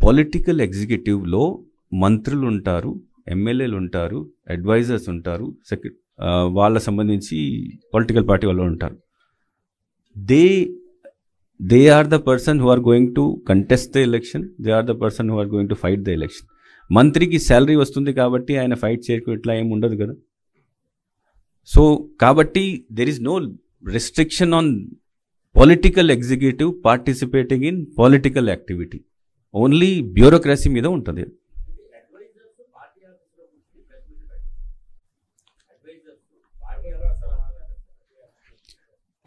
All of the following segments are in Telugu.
పొలిటికల్ ఎగ్జిక్యూటివ్లో మంత్రులు ఉంటారు, ఎమ్మెల్యేలు ఉంటారు, అడ్వైజర్స్ ఉంటారు, వాళ్ళ సంబంధించి పొలిటికల్ పార్టీ వాళ్ళు ఉంటారు. They are the person who are going to contest the election, they are the person who are going to fight the election. మంత్రికి శాలరీ వస్తుంది కాబట్టి ఆయన ఫైట్ చేయకు ఇట్లా ఏమి ఉండదు కదా. సో కాబట్టి there is no restriction on political executive participating in political activity. Only bureaucracy మీద ఉంటుంది.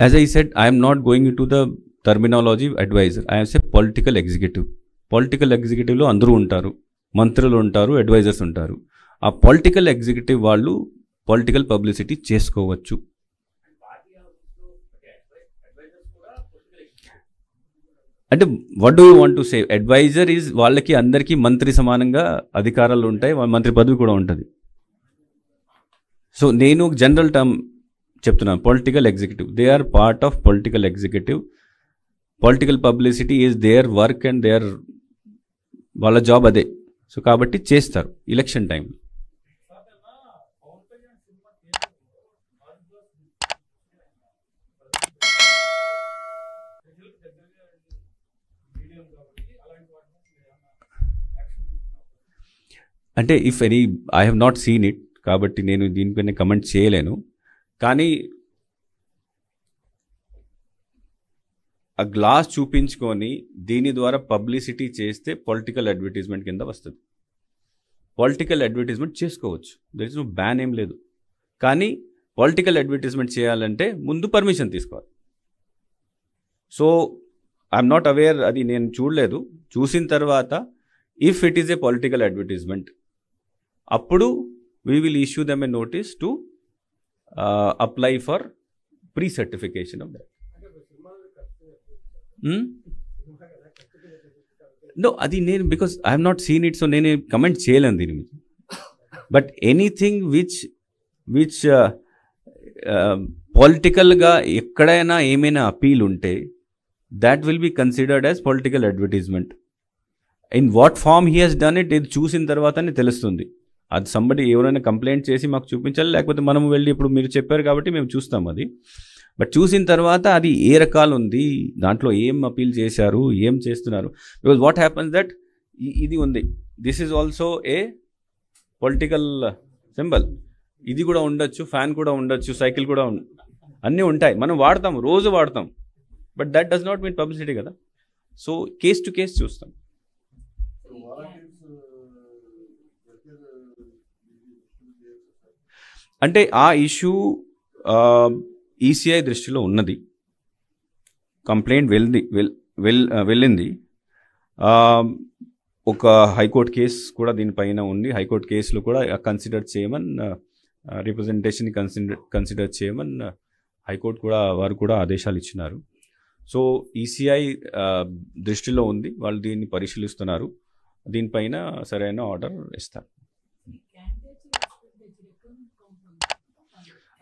As I said, I am not going into the terminology advisor. I am say political executive. Political executive లో అందరూ ఉంటారు, మంత్రులు ఉంటారు, అడ్వైజర్స్ ఉంటారు. ఆ పొలిటికల్ ఎగ్జిక్యూటివ్ వాళ్ళు పొలిటికల్ పబ్లిసిటీ చేసుకోవచ్చు. అంటే what do you want to say? Adviser is వాళ్ళకి అందరికీ మంత్రి సమానంగా అధికారాలు ఉంటాయి, మంత్రి పదవి కూడా ఉంటుంది. సో నేను జనరల్ టర్మ్ చెప్తున్నాను, political executive, they are part of political executive. Political publicity is their work and their వాళ్ళ జాబ్ అదే. సో కాబట్టి చేస్తారు ఎలక్షన్ టైంలో. అంటే if any I have not seen it, కాబట్టి నేను దీనిపైన కమెంట్ చేయలేను. కానీ ఆ గ్లాస్ చూపించుకొని దీని ద్వారా పబ్లిసిటీ చేస్తే పొలిటికల్ అడ్వర్టైజ్మెంట్ కింద వస్తుంది. పొలిటికల్ అడ్వర్టైజ్మెంట్ చేసుకోవచ్చు, దర్ ఇస్ నో బ్యాన్ ఏం లేదు. కానీ పొలిటికల్ అడ్వర్టైజ్మెంట్ చేయాలంటే ముందు పర్మిషన్ తీసుకోవాలి. సో ఐఎమ్ నాట్ అవేర్, అది నేను చూడలేదు. చూసిన తర్వాత if it is a political advertisement, అప్పుడు we will issue them a notice to apply for pre certification of that. No, అది నేను because I have not seen it, so నేను కమెంట్ చేయలేను దీని మీద. బట్ ఎనీథింగ్ విచ్ పొలిటికల్గా ఎక్కడైనా ఏమైనా అపీల్ ఉంటే that will be considered as political advertisement. In what form he he's done it, ఇది చూసిన తర్వాతనే తెలుస్తుంది. అది సంబడి ఎవరైనా కంప్లైంట్ చేసి మాకు చూపించాలి, లేకపోతే మనం వెళ్ళి ఇప్పుడు మీరు చెప్పారు కాబట్టి మేము చూస్తాం అది. బట్ చూసిన తర్వాత అది ఏ రకాలు ఉంది, దాంట్లో ఏం అపీల్ చేశారు, ఏం చేస్తున్నారు. బికాజ్ వాట్ హ్యాపన్స్ దట్ ఇది ఉంది, this is also a political symbol. ఇది కూడా ఉండొచ్చు, ఫ్యాన్ కూడా ఉండొచ్చు, సైకిల్ కూడా అన్నీ ఉంటాయి, మనం వాడతాం, రోజు వాడతాం. But that does not mean publicity కదా. సో కేస్ టు కేస్ చూస్తాం. అంటే ఆ ఇష్యూ ఈసీఐ దృష్టిలో ఉన్నది, కంప్లైంట్ వెళ్ళింది. ఒక హైకోర్టు కేసు కూడా దీనిపైన ఉంది. హైకోర్టు కేసులో కూడా కన్సిడర్ చేయమని, రిప్రజెంటేషన్ కన్సిడర్ చేయమని హైకోర్టు కూడా వారు కూడా ఆదేశాలు ఇచ్చినారు. సో ఈసీఐ దృష్టిలో ఉంది, వాళ్ళు దీన్ని పరిశీలిస్తున్నారు, దీనిపైన సరైన ఆర్డర్ ఇస్తారు.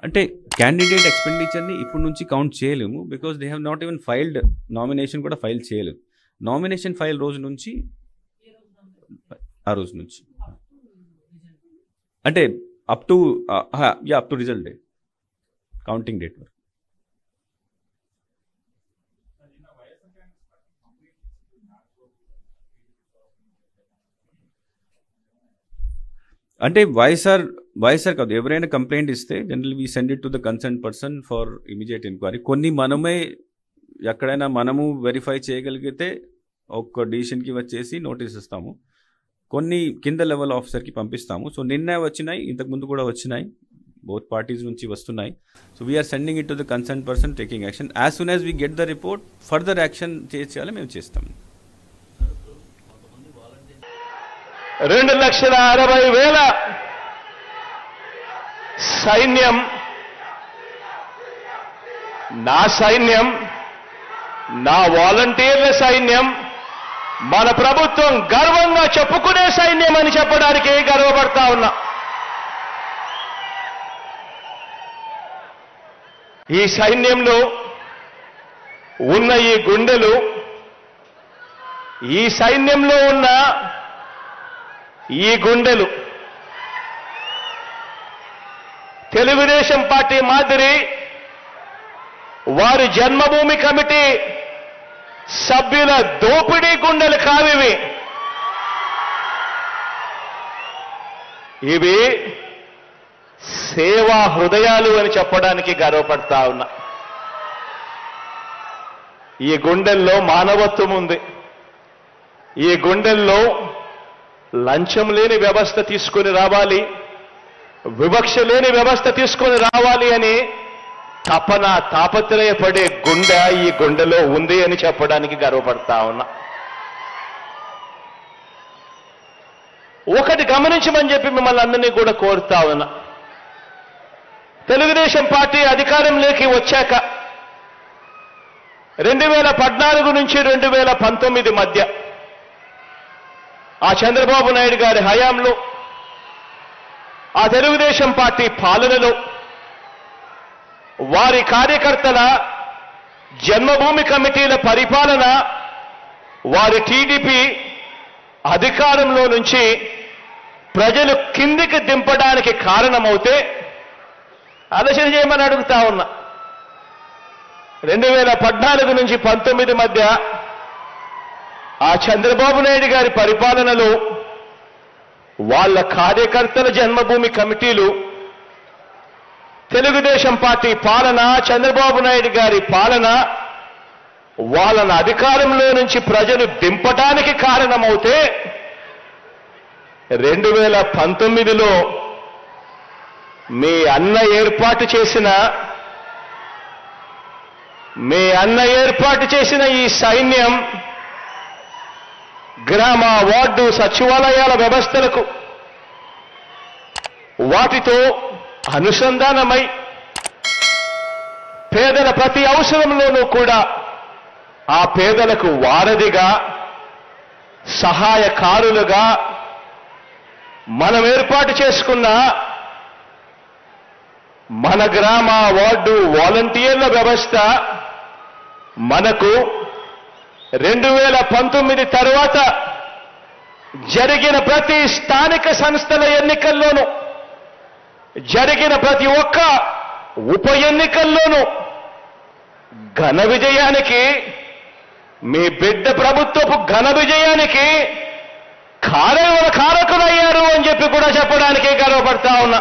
అంటే క్యాండిడేట్ ఎక్స్పెండిచర్ని ఇప్పటి నుంచి కౌంట్ చేయలేము, because they have not even filed, nomination కూడా ఫైల్ చేయలేదు. నామినేషన్ ఫైల్ రోజు నుంచి ఆ రోజు నుంచి అంటే up to result day, counting date వరకు. అంటే వైఎస్ఆర్ కాదు, ఎవరైనా కంప్లైంట్ ఇస్తే general we send it to the concern person for immediate enquiry. కొన్ని మనమే ఎక్కడైనా మనము వెరిఫై చేయగలిగితే ఒక డిసిషన్కి వచ్చేసి నోటీస్ ఇస్తాము, కొన్ని కింద లెవెల్ ఆఫీసర్కి పంపిస్తాము. సో నిన్న వచ్చినాయి, ఇంతకుముందు కూడా వచ్చినాయి, బోత్ పార్టీస్ నుంచి వస్తున్నాయి. So we're sending it to the concern person taking action. As soon as we get the report, further action చేయాలి మేము చేస్తాము. 2,60,000 సైన్యం, నా సైన్యం, నా వాలంటీర్ల సైన్యం, మన ప్రభుత్వం గర్వంగా చెప్పుకునే సైన్యం అని చెప్పడానికి గర్వపడతా ఉన్నా. ఈ సైన్యంలో ఉన్న ఈ గుండెలు ఈ సైన్యంలో ఉన్న ఈ గుండెలు తెలుగుదేశం పార్టీ మాదిరి వారి జన్మభూమి కమిటీ సభ్యుల దోపిడీ గుండెలు కావివి. ఇవి సేవా హృదయాలు అని చెప్పడానికి గర్వపడతా ఉన్నా. ఈ గుండెల్లో మానవత్వం ఉంది. ఈ గుండెల్లో లంచం లేని వ్యవస్థ తీసుకొని రావాలి, వివక్ష లేని వ్యవస్థ తీసుకొని రావాలి అని తపన తాపత్రయపడే గుండె ఈ గుండెలో ఉంది అని చెప్పడానికి గర్వపడతా ఉన్నా. ఒకటి గమనించమని చెప్పి మిమ్మల్ని అందరినీ కూడా కోరుతా ఉన్నా. తెలుగుదేశం పార్టీ అధికారంలోకి వచ్చాక 2014 నుంచి 2019 మధ్య ఆ చంద్రబాబు నాయుడు గారి హయాంలో ఆ తెలుగుదేశం పార్టీ పాలనలో వారి కార్యకర్తల జన్మభూమి కమిటీల పరిపాలన వారి టీడీపీ అధికారంలో నుంచి ప్రజలు కిందికి దింపడానికి కారణమవుతే ఆలోచన చేయమని అడుగుతా ఉన్నా. 2014 నుంచి 19 మధ్య ఆ చంద్రబాబు నాయుడు గారి పరిపాలనలో వాళ్ళ కార్యకర్తల జన్మభూమి కమిటీలు తెలుగుదేశం పార్టీ పాలన, చంద్రబాబు నాయుడు గారి పాలన వాళ్ళని అధికారంలో నుంచి ప్రజలు దింపడానికి కారణమవుతే 2019లో మీ అన్న ఏర్పాటు చేసిన ఈ సైన్యం గ్రామ, వార్డు, సచివాలయాల వ్యవస్థలకు వాటితో అనుసంధానమై పేదల ప్రతి అవసరంలోనూ కూడా ఆ పేదలకు వారధిగా, సహాయకారులుగా మనం ఏర్పాటు చేసుకున్న మన గ్రామ, వార్డు వాలంటీర్ల వ్యవస్థ మనకు 2019 తర్వాత జరిగిన ప్రతి స్థానిక సంస్థల ఎన్నికల్లోనూ, జరిగిన ప్రతి ఒక్క ఉప ఎన్నికల్లోనూ ఘన విజయానికి, మీ బిడ్డ ప్రభుత్వపు ఘన విజయానికి కారకులయ్యారు అని చెప్పి కూడా చెప్పడానికి గర్వపడతా ఉన్నా.